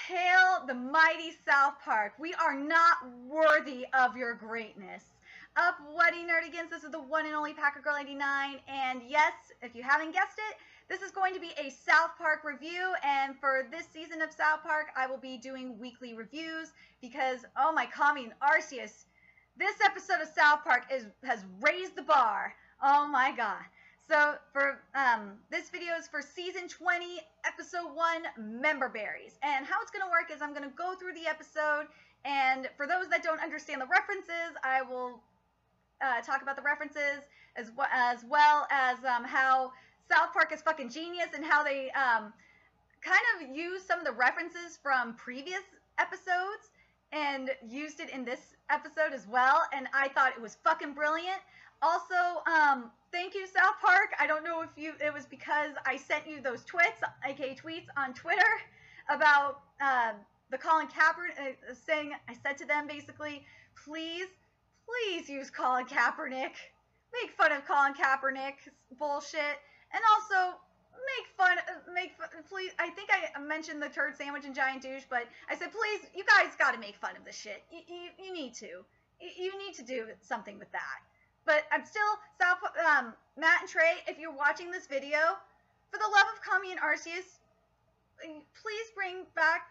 Hail the mighty South Park. We are not worthy of your greatness. Up, Weddy Nerdigans, this is the one and only Packer Girl 89, and yes, if you haven't guessed it, this is going to be a South Park review, and for this season of South Park, I will be doing weekly reviews, because, oh my commie Arceus, this episode of South Park has raised the bar. Oh my god. So for this video is for season 20, episode 1, Member Berries. And how it's going to work is I'm going to go through the episode, and for those that don't understand the references, I will talk about the references as well as how South Park is fucking genius and how they kind of used some of the references from previous episodes and used it in this episode as well, and I thought it was fucking brilliant. Also, thank you, South Park. I don't know if it was because I sent you those aka tweets on Twitter about the Colin Kaepernick saying, I said to them basically, please use Colin Kaepernick. Make fun of Colin Kaepernick's bullshit, and also please, I think I mentioned the turd sandwich and giant douche, but I said, please, you guys gotta make fun of this shit. You need to. You need to do something with that. But I'm still, Matt and Trey, if you're watching this video, for the love of Kami and Arceus, please bring back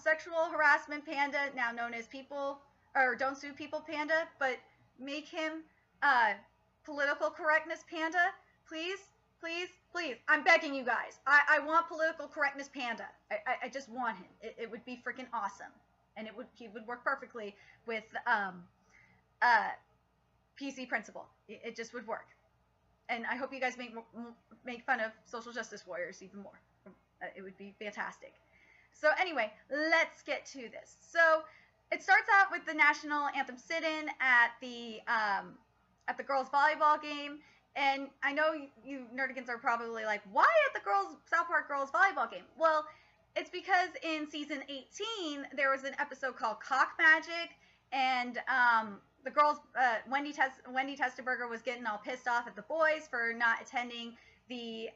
Sexual Harassment Panda, now known as Don't Sue People Panda, but make him Political Correctness Panda. Please. I'm begging you guys. I want Political Correctness Panda. I just want him. It would be freaking awesome. And he would work perfectly with PC Principal. It just would work. And I hope you guys make fun of social justice warriors even more. It would be fantastic. So anyway, let's get to this. So it starts out with the national anthem sit-in at the girls' volleyball game. And I know you nerdigans are probably like, why at the South Park girls' volleyball game? Well, it's because in season 18, there was an episode called Cock Magic, and the girls, Wendy Testerberger was getting all pissed off at the boys for not attending the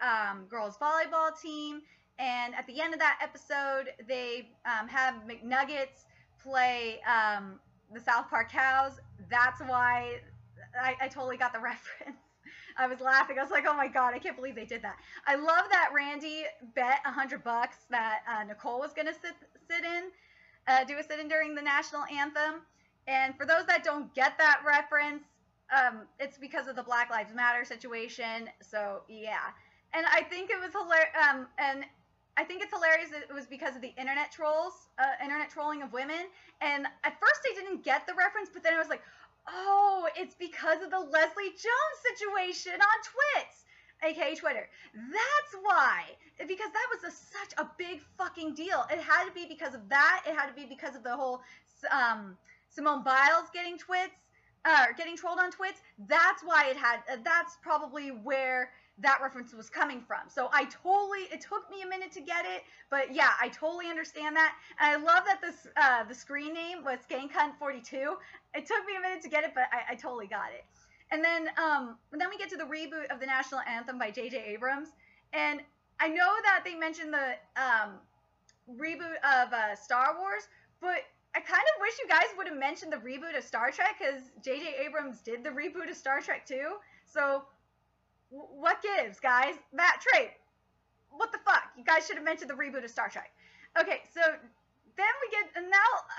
girls' volleyball team. And at the end of that episode, they have McNuggets play the South Park Cows. That's why I totally got the reference. I was laughing. I was like, oh my god, I can't believe they did that. I love that Randy bet $100 that Nicole was going to do a sit-in during the national anthem. And for those that don't get that reference, it's because of the Black Lives Matter situation. So yeah, and I think it was hilarious. And I think it's hilarious that it was because of the internet trolling of women. And at first I didn't get the reference, but then I was like, oh, it's because of the Leslie Jones situation on Twits, aka Twitter. That's why. Because that was such a big fucking deal. It had to be because of that. It had to be because of the whole Simone Biles getting trolled on Twits. That's why that's probably where that reference was coming from. So it took me a minute to get it, but yeah, I totally understand that. And I love that the screen name was SkankHunt42. It took me a minute to get it, but I totally got it. And then we get to the reboot of the national anthem by J.J. Abrams. And I know that they mentioned the reboot of Star Wars, but I kind of wish you guys would have mentioned the reboot of Star Trek, because J.J. Abrams did the reboot of Star Trek too. So what gives, guys? Matt, Trey, what the fuck? You guys should have mentioned the reboot of Star Trek. Okay, so then we get, and now,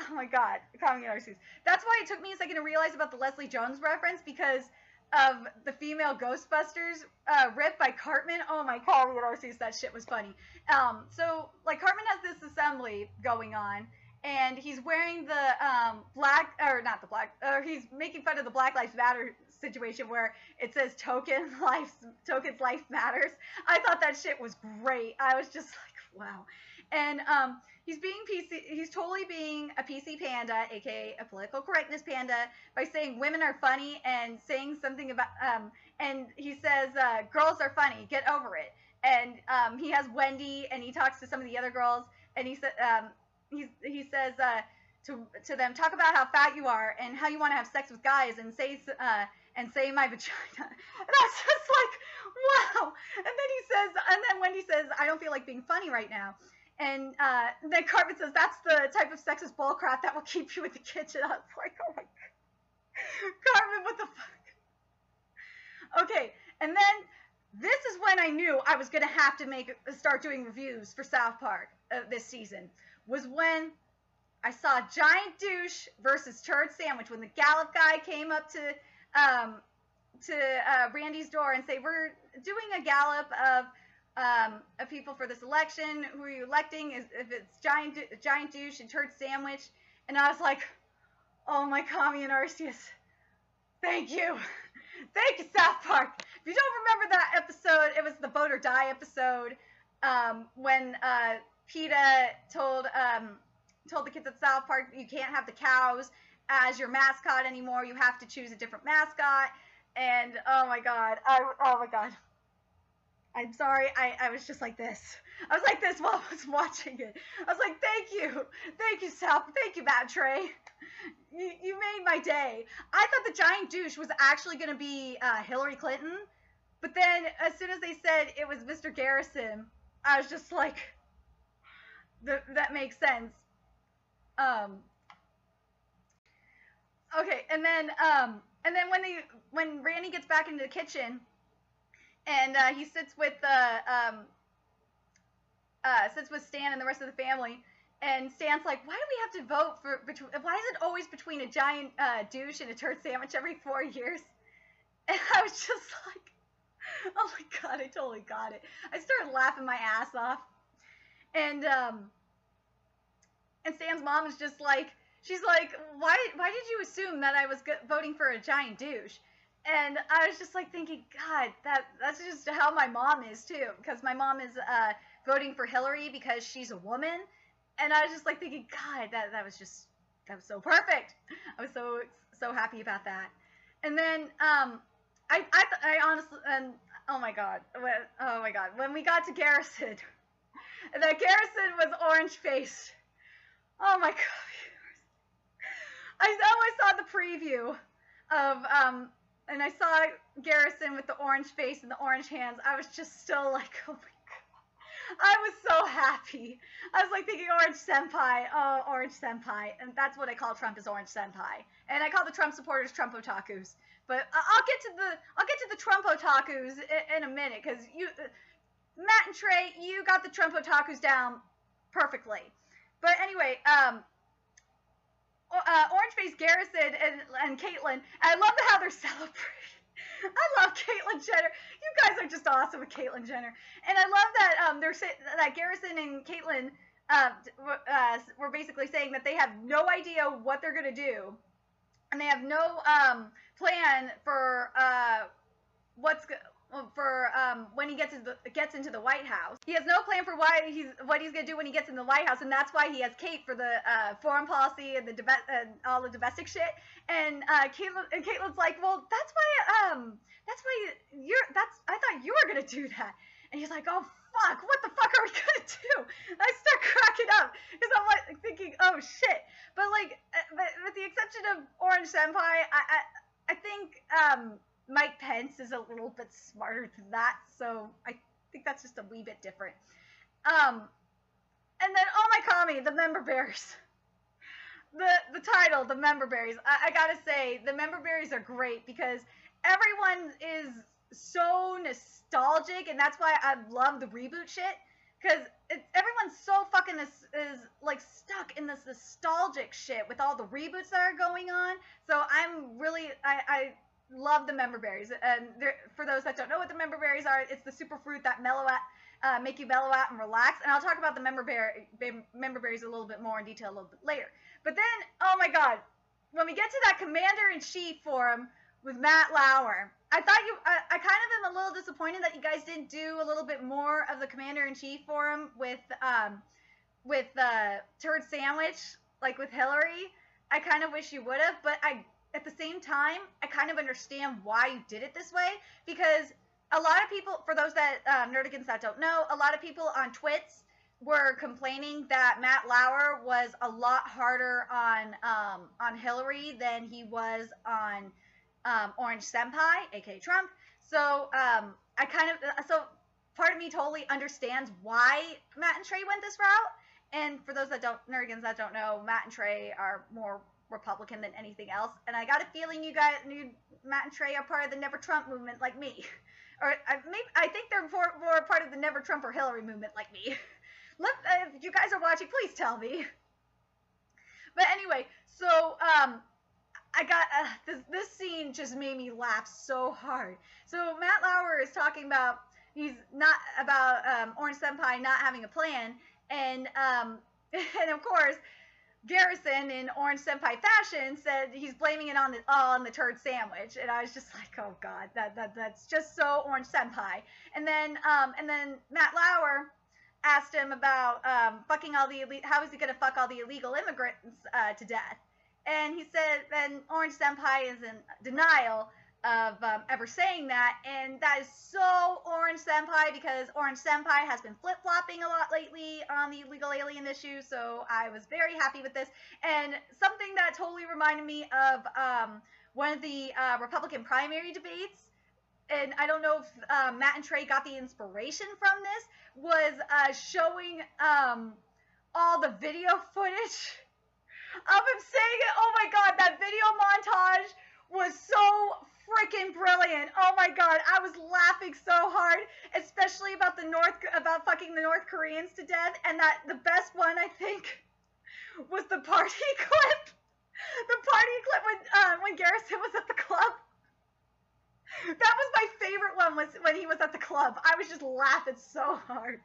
oh my god, that's why it took me a second to realize about the Leslie Jones reference, because of the female Ghostbusters ripped by Cartman. Oh my god, that shit was funny. So, like, Cartman has this assembly going on, and he's wearing the he's making fun of the Black Lives Matter situation where it says Token's life matters. I thought that shit was great. I was just like, wow. And he's totally being a PC panda, aka a political correctness panda, by saying women are funny and saying something about and he says girls are funny, get over it. And he has Wendy, and he talks to some of the other girls, and he says to them, talk about how fat you are and how you want to have sex with guys, and say my vagina. And I was just like, wow. And then Wendy says, I don't feel like being funny right now. And then Cartman says, that's the type of sexist bullcrap that will keep you in the kitchen. I was like, oh my God. Cartman, what the fuck? Okay, and then this is when I knew I was going to have to start doing reviews for South Park this season, was when I saw Giant Douche versus Turd Sandwich, when the Gallup guy came up to Randy's door and say, we're doing a Gallup of people for this election. Who are you electing? If it's Giant Douche and Turd Sandwich. And I was like, oh my commie and Arceus, thank you. Thank you, South Park. If you don't remember that episode, it was the Vote or Die episode, when PETA told the kids at South Park, you can't have the cows as your mascot anymore. You have to choose a different mascot. And oh my God, I'm sorry, I was just like this. I was like this while I was watching it. I was like, thank you, South, thank you, Matt Trey. You made my day. I thought the Giant Douche was actually going to be Hillary Clinton, but then as soon as they said it was Mr. Garrison, I was just like, that makes sense. Okay, and then when Randy gets back into the kitchen, and he sits with Stan and the rest of the family, and Stan's like, why do we have to vote why is it always between a giant douche and a turd sandwich every 4 years? And I was just like, oh my God, I totally got it. I started laughing my ass off. And Stan's mom is just like, she's like, why did you assume that I was voting for a giant douche? And I was just like thinking, God, that's just how my mom is too, because my mom is voting for Hillary because she's a woman. And I was just like thinking, God, that was so perfect. I was so happy about that. And then I honestly, and oh my God, when we got to Garrison, and that Garrison was orange faced. Oh my God. I know I saw the preview of and I saw Garrison with the orange face and the orange hands. I was just still like, oh my God. I was so happy. I was like thinking Orange Senpai. Oh, Orange Senpai. And that's what I call Trump, is Orange Senpai. And I call the Trump supporters Trump otakus. But I'll get to the Trump otakus in a minute, because Matt and Trey, you got the Trump otakus down perfectly. But anyway, orange-faced Garrison and Caitlyn. I love how they're celebrating. I love Caitlyn Jenner. You guys are just awesome with Caitlyn Jenner. And I love that they're saying that Garrison and Caitlyn were basically saying that they have no idea what they're going to do. And they have no plan for when he gets into the White House. He has no plan for what he's going to do when he gets in the White House, and that's why he has Kate for the foreign policy and all the domestic shit. And Caitlyn's like, well, that's why I thought you were gonna do that. And he's like, oh fuck, what the fuck are we gonna do? And I start cracking up because I'm like thinking, oh shit. But like, with the exception of Orange Senpai, I think Mike Pence is a little bit smarter than that, so I think that's just a wee bit different. And then, oh my commie, the member berries. The title, the member berries. I gotta say, the member berries are great because everyone is so nostalgic, and that's why I love the reboot shit. Because everyone's so fucking is like stuck in this nostalgic shit with all the reboots that are going on. So I'm really I love the member berries. And for those that don't know what the member berries are, it's the super fruit that make you mellow out and relax. And I'll talk about the member berries a little bit more in detail a little bit later. But then, oh my God, when we get to that Commander-in-Chief forum with Matt Lauer, I kind of am a little disappointed that you guys didn't do a little bit more of the Commander-in-Chief forum with Turd Sandwich, like with Hillary. I kind of wish you would have, but at the same time, I kind of understand why you did it this way, because a lot of people, for those that nerdigans that don't know, a lot of people on Twits were complaining that Matt Lauer was a lot harder on Hillary than he was on Orange Senpai, aka Trump. So part of me totally understands why Matt and Trey went this route. And for those that don't, nerdigans that don't know, Matt and Trey are more Republican than anything else. And I got a feeling you guys, Matt and Trey, are part of the Never Trump movement like me. Or I think they're more part of the Never Trump or Hillary movement like me. If you guys are watching, please tell me. But anyway, so I got this scene just made me laugh so hard. So Matt Lauer is talking about Orange Senpai not having a plan, and and of course Garrison in Orange Senpai fashion said he's blaming it on the turd sandwich, and I was just like, oh god, that's just so Orange Senpai. And then Matt Lauer asked him about fucking how is he gonna fuck all the illegal immigrants to death, and he said then Orange Senpai is in denial of ever saying that, and that is so Orange Senpai, because Orange Senpai has been flip-flopping a lot lately on the illegal alien issue, so I was very happy with this. And something that totally reminded me of one of the Republican primary debates, and I don't know if Matt and Trey got the inspiration from this, was showing all the video footage of him saying it. Oh my god, that video montage was so freaking brilliant. Oh my god, I was laughing so hard, especially about fucking the North Koreans to death. And that the best one, I think, was the party clip. The party clip when Garrison was at the club. That was my favorite one, was when he was at the club. I was just laughing so hard.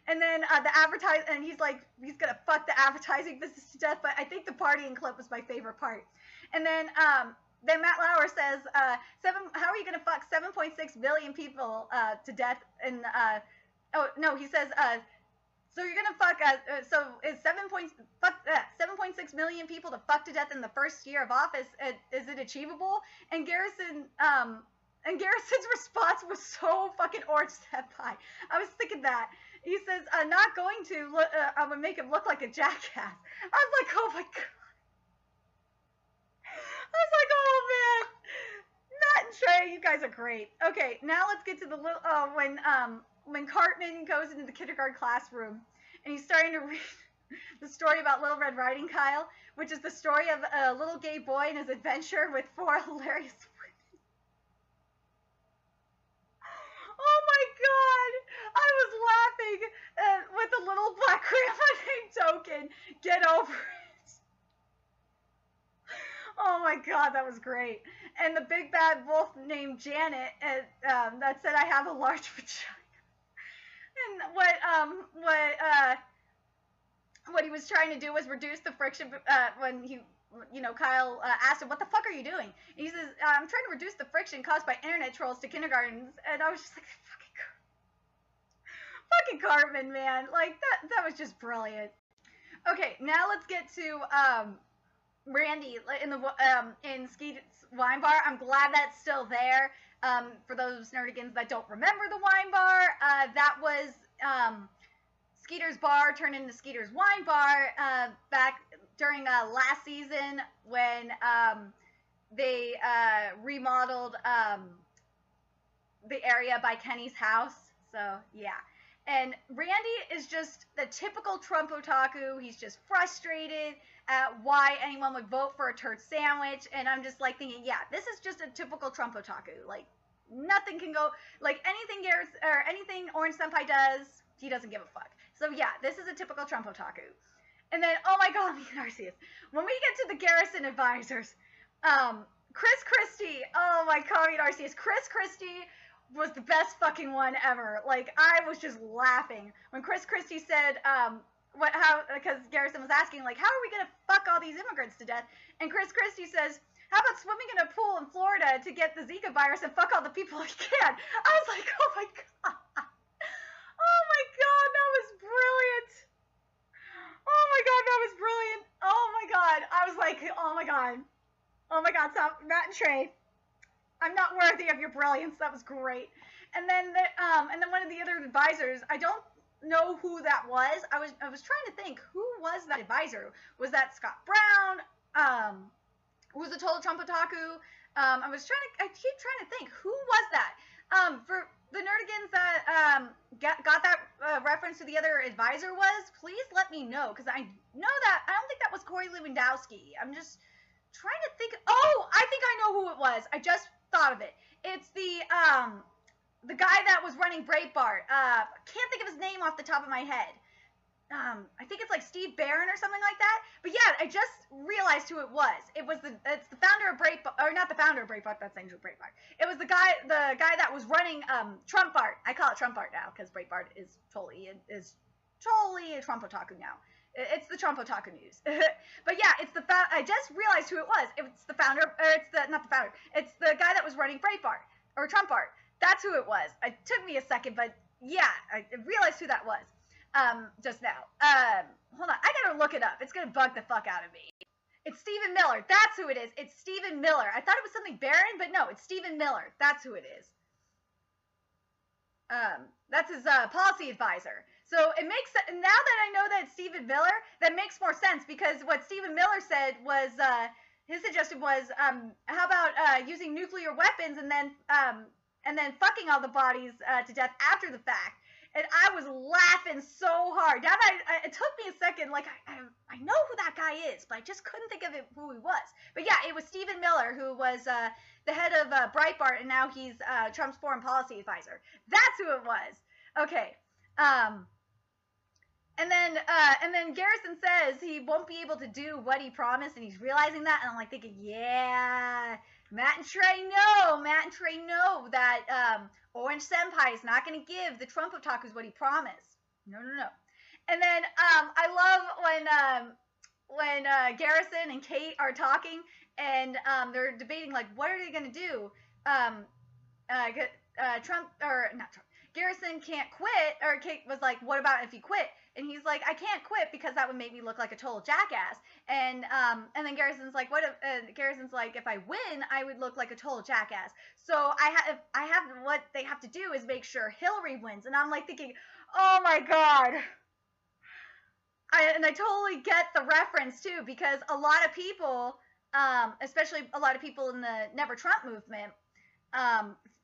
And then and he's like, he's gonna fuck the advertising business to death, but I think the partying clip was my favorite part. And then Matt Lauer says, how are you going to fuck 7.6 billion people to death? And, he says, so you're going to fuck, so is 7.6 million people to fuck to death in the first year of office, is it achievable? And Garrison's response was so fucking Orange Senpai. I was thinking that. He says, not going to, I'm going to make him look like a jackass. I was like, oh my god. I was like, oh man, Matt and Trey, you guys are great. Okay, now let's get to the little when Cartman goes into the kindergarten classroom and he's starting to read the story about Little Red Riding Kyle, which is the story of a little gay boy and his adventure with 4 hilarious women. Oh my god, I was laughing with the little black grandma named Token. Get over it. Oh my god, that was great. And the big bad wolf named Janet that said I have a large vagina. And what he was trying to do was reduce the friction when Kyle asked him, what the fuck are you doing? And he says, I'm trying to reduce the friction caused by internet trolls to kindergartens. And I was just like, fucking Cartman, man. Like, that was just brilliant. Okay, now let's get to Randy in Skeeter's Wine Bar. I'm glad that's still there. For those nerdigans that don't remember the wine bar, that was Skeeter's Bar turned into Skeeter's Wine Bar back during last season when they remodeled the area by Kenny's house. So yeah. And Randy is just the typical Trump otaku. He's just frustrated at why anyone would vote for a turd sandwich. And I'm just like thinking, yeah, this is just a typical Trump otaku. Like, nothing can go, like anything Orange Senpai does, he doesn't give a fuck. So yeah, this is a typical Trump otaku. And then, oh my god, me and Arceus. When we get to the Garrison advisors, Chris Christie, oh my god, me and Arceus. Chris Christie was the best fucking one ever. Like, I was just laughing when Chris Christie said, because Garrison was asking, like, how are we gonna fuck all these immigrants to death? And Chris Christie says, how about swimming in a pool in Florida to get the Zika virus and fuck all the people he can? I was like, oh my god. Oh my god, that was brilliant. Oh my god, that was brilliant. Oh my god. I was like, oh my god. Oh my god, stop. Matt and Trey, I'm not worthy of your brilliance. That was great. And then one of the other advisors, I don't know who that was. I was trying to think, who was that advisor? Was that Scott Brown? Who was a total Trump otaku? I keep trying to think, who was that? the Nerdigans that got that reference to the other advisor was, please let me know, because I know that I don't think that was Corey Lewandowski. I'm just trying to think. Oh, I think I know who it was. I just thought of it. It's the guy that was running Breitbart. Can't think of his name off the top of my head. I think it's like Steve Barron or something like that. But yeah, I just realized who it was. It's the founder of Breitbart, or not the founder of Breitbart. That's Angel Breitbart. It was the guy that was running Trumpbart. I call it Trumpbart now because Breitbart is totally a Trump otaku now. It's the Trump otaku news. But yeah, I just realized who it was. It's the founder, or not the founder. It's the guy that was running Breitbart or Trumpbart. That's who it was. It took me a second, but yeah, I realized who that was. Just now. Hold on. I gotta look it up. It's gonna bug the fuck out of me. It's Stephen Miller. That's who it is. It's Stephen Miller. I thought it was something Barron, but no, it's Stephen Miller. That's who it is. That's his policy advisor. So it makes, now that I know that it's Stephen Miller, that makes more sense, because what Stephen Miller said was, his suggestion was, how about using nuclear weapons and then fucking all the bodies to death after the fact. And I was laughing so hard. Now that it took me a second, like, I know who that guy is, but I just couldn't think of who he was. But yeah, it was Stephen Miller, who was the head of Breitbart, and now he's Trump's foreign policy advisor. That's who it was. Okay. And then Garrison says he won't be able to do what he promised, and he's realizing that. And I'm like thinking, yeah, Matt and Trey know that Orange Senpai is not going to give the Trump otakus what he promised. No. And then I love when Garrison and Kate are talking, and they're debating, like, what are they going to do? Garrison can't quit, or Kate was like, what about if you quit? And he's like, I can't quit because that would make me look like a total jackass. And then Garrison's like, Garrison's like, if I win, I would look like a total jackass. So I have what they have to do is make sure Hillary wins. And I'm like thinking, oh my God. I totally get the reference too, because a lot of people, especially a lot of people in the Never Trump movement,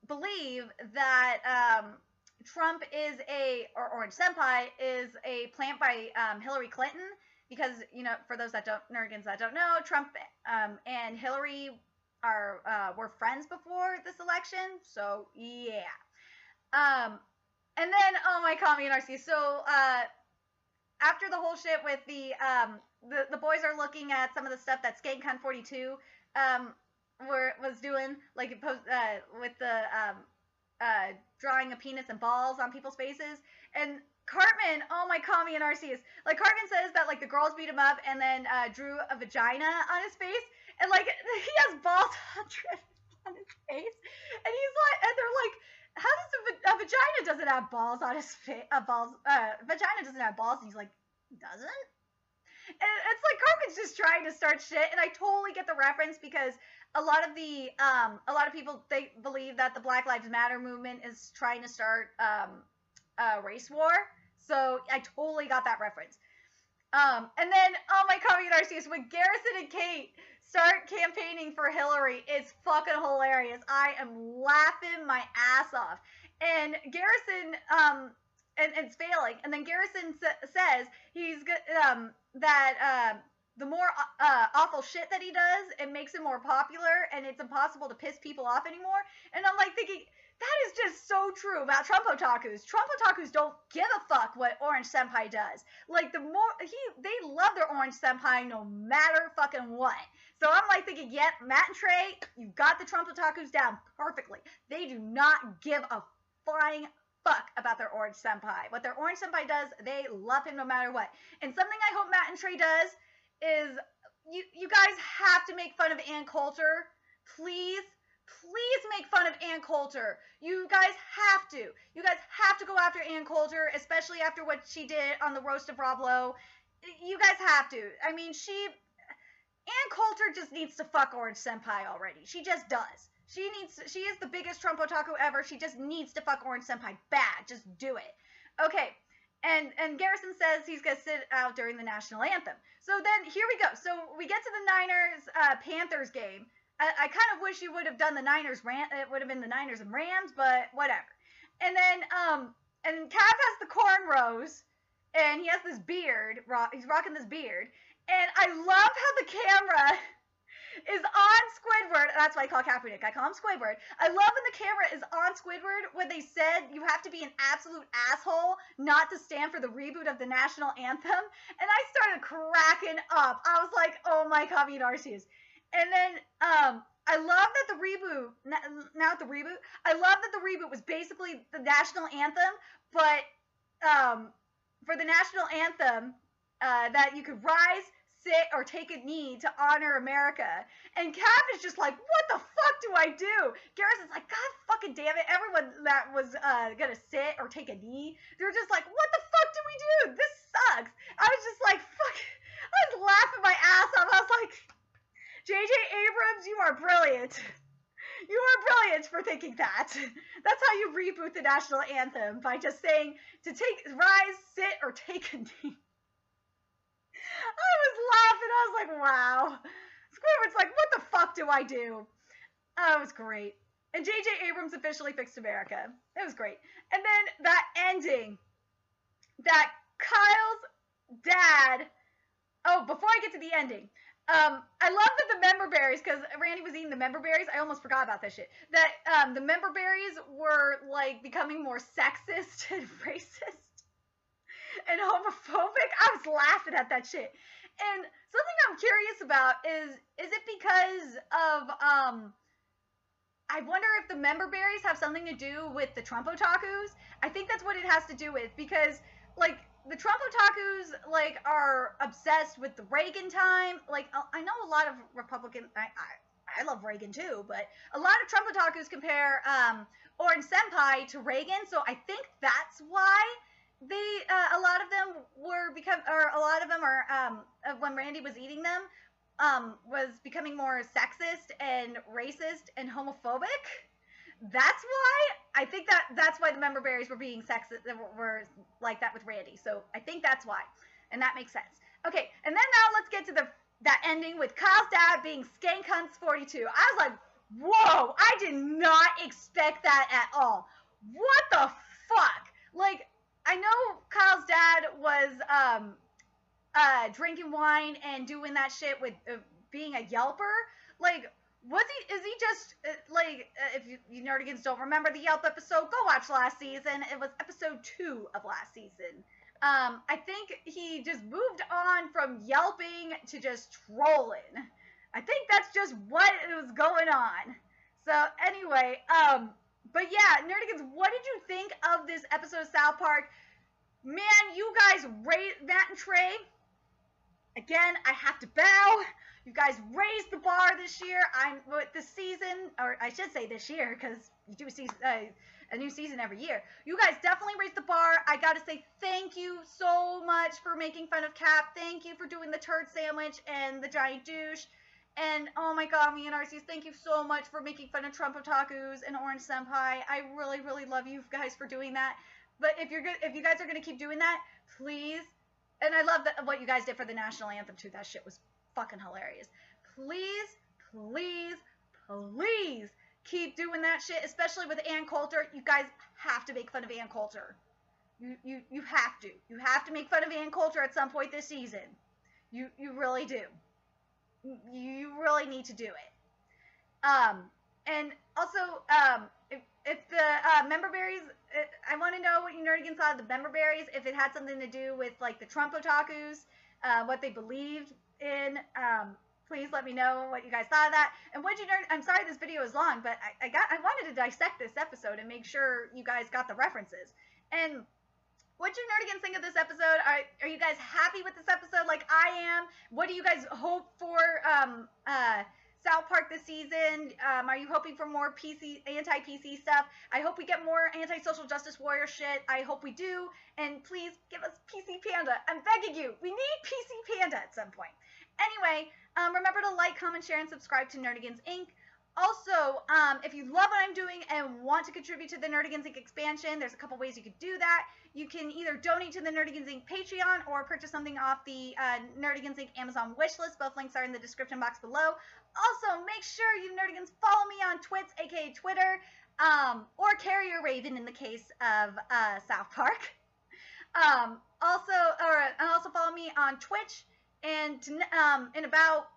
believe that Trump is or Orange Senpai is a plant by Hillary Clinton, because, for those Nerdigans that don't know, Trump and Hillary were friends before this election. So yeah. And then, oh my, Kami and RC. So after the whole shit with the boys are looking at some of the stuff that SkankCon 42 was doing, like with the drawing a penis and balls on people's faces. And Cartman, oh my, Kami and RC is like, Cartman says that, like, the girls beat him up and then drew a vagina on his face, and like he has balls on his face, and he's like, and they're like, how does a vagina doesn't have balls on his face? Vagina doesn't have balls, and he's like, doesn't? And it's like Cartman's just trying to start shit, and I totally get the reference, because a lot of people, they believe that the Black Lives Matter movement is trying to start a race war. So I totally got that reference. And then, oh my, Kami and RCS, when Garrison and Kate start campaigning for Hillary, it's fucking hilarious. I am laughing my ass off. And Garrison, and it's failing. And then Garrison says he's that the more awful shit that he does, it makes him more popular, and it's impossible to piss people off anymore. And I'm like thinking, that is just so true about Trump otakus. Trump otakus don't give a fuck what Orange Senpai does. Like, they love their Orange Senpai no matter fucking what. So I'm like thinking, yep, Matt and Trey, you got the Trump otakus down perfectly. They do not give a flying fuck about their Orange Senpai. What their Orange Senpai does, they love him no matter what. And something I hope Matt and Trey does is, you guys have to make fun of Ann Coulter. Please make fun of Ann Coulter. You guys have to. You guys have to go after Ann Coulter, especially after what she did on the roast of Rob Lowe. You guys have to. I mean, Ann Coulter just needs to fuck Orange Senpai already. She just does. She is the biggest Trump otaku ever. She just needs to fuck Orange Senpai bad. Just do it. Okay. And Garrison says he's going to sit out during the national anthem. So then, here we go. So we get to the Niners-Panthers game. I kind of wish you would have done the Niners it would have been the Niners and Rams, but whatever. And then and Cav has the cornrows, and he has this beard. He's rocking this beard, and I love how the camera is on Squidward. That's why I call Kaepernick. I call him Squidward. I love when the camera is on Squidward when they said you have to be an absolute asshole not to stand for the reboot of the national anthem. And I started cracking up. I was like, oh my God, me and Arceus. And then I love that the reboot, now the reboot, I love that the reboot was basically the national anthem, but for the national anthem, that you could rise, sit, or take a knee to honor America. And Cap is just like, what the fuck do I do? Garrison's like, God fucking damn it. Everyone that was gonna sit or take a knee, they were just like, what the fuck do we do? This sucks. I was just like, fuck. I was laughing my ass off. I was like, J.J. Abrams, you are brilliant. You are brilliant for thinking that. That's how you reboot the national anthem, by just saying to rise, sit, or take a knee. I was laughing. I was like, wow. Squidward's like, what the fuck do I do? Oh, it was great. And J.J. Abrams officially fixed America. It was great. And then that ending, that Kyle's dad. Oh, before I get to the ending, I love that the member berries, because Randy was eating the member berries. I almost forgot about that shit. That the member berries were like becoming more sexist and racist and homophobic. I was laughing at that shit. And something I'm curious about is it because of I wonder if the member berries have something to do with the Trump otakus. I think that's what it has to do with, because like the Trump otakus like are obsessed with the Reagan time. Like I know a lot of Republican. I love Reagan too, but a lot of Trump otakus compare Orange Senpai to Reagan. So I think that's why they a lot of them are when Randy was eating them was becoming more sexist and racist and homophobic. That's why I think that's why the member berries were being sexist, were like that with Randy. So I think that's why, and that makes sense. Okay, and then now let's get to that ending with Kyle's dad being Skank Hunts 42. I was like, whoa! I did not expect that at all. What the fuck? Like, I know Kyle's dad was drinking wine and doing that shit with being a Yelper. Like, is he just if you nerdigans don't remember the Yelp episode, go watch last season. It was episode 2 of last season. I think he just moved on from yelping to just trolling. I think that's just what was going on. So anyway, but yeah, nerdigans, what did you think of this episode of South Park? Man, you guys Matt and Trey, again, I have to bow. You guys raised the bar this year. This season, or I should say this year, because you do a new season every year. You guys definitely raised the bar. I gotta say thank you so much for making fun of Cap. Thank you for doing the turd sandwich and the giant douche. And oh my God, me and Arceus, thank you so much for making fun of Trump otakus and Orange Senpai. I really, really love you guys for doing that. But if you guys are gonna keep doing that, please. And I love what you guys did for the national anthem too. That shit was fucking hilarious. Please, please, please keep doing that shit, especially with Ann Coulter. You guys have to make fun of Ann Coulter. You have to. You have to make fun of Ann Coulter at some point this season. You really do. You really need to do it. And also, if the member berries, I want to know what you nerdigans thought of the member berries. If it had something to do with like the Trump otakus, what they believed in. Please let me know what you guys thought of that. And I'm sorry this video is long, but I wanted to dissect this episode and make sure you guys got the references. And what do you nerdigans think of this episode? Are you guys happy with this episode like I am? What do you guys hope for South Park this season? Are you hoping for more anti-PC stuff? I hope we get more anti-social justice warrior shit. I hope we do. And please give us PC Panda. I'm begging you. We need PC Panda at some point. Anyway, remember to like, comment, share, and subscribe to Nerdigans Inc. Also, if you love what I'm doing and want to contribute to the Nerdigans Inc. expansion, there's a couple ways you could do that. You can either donate to the Nerdigans Inc. Patreon or purchase something off the Nerdigans Inc. Amazon wishlist. Both links are in the description box below. Also, make sure you Nerdigans follow me on Twits, aka Twitter. or Carrier Raven in the case of South Park. Also follow me on Twitch, and in about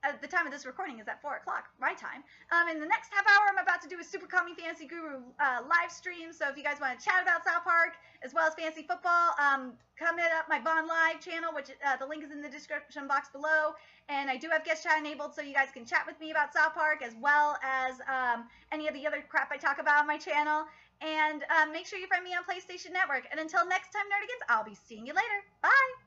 at the time of this recording is at 4 o'clock my time. In the next half hour, I'm about to do a Super Kami Fantasy Guru live stream. So if you guys want to chat about South Park as well as fantasy football, come hit up my Vaughn Live channel, which the link is in the description box below. And I do have guest chat enabled, so you guys can chat with me about South Park as well as any of the other crap I talk about on my channel. And make sure you friend me on PlayStation Network. And until next time, Nerdigans, I'll be seeing you later. Bye!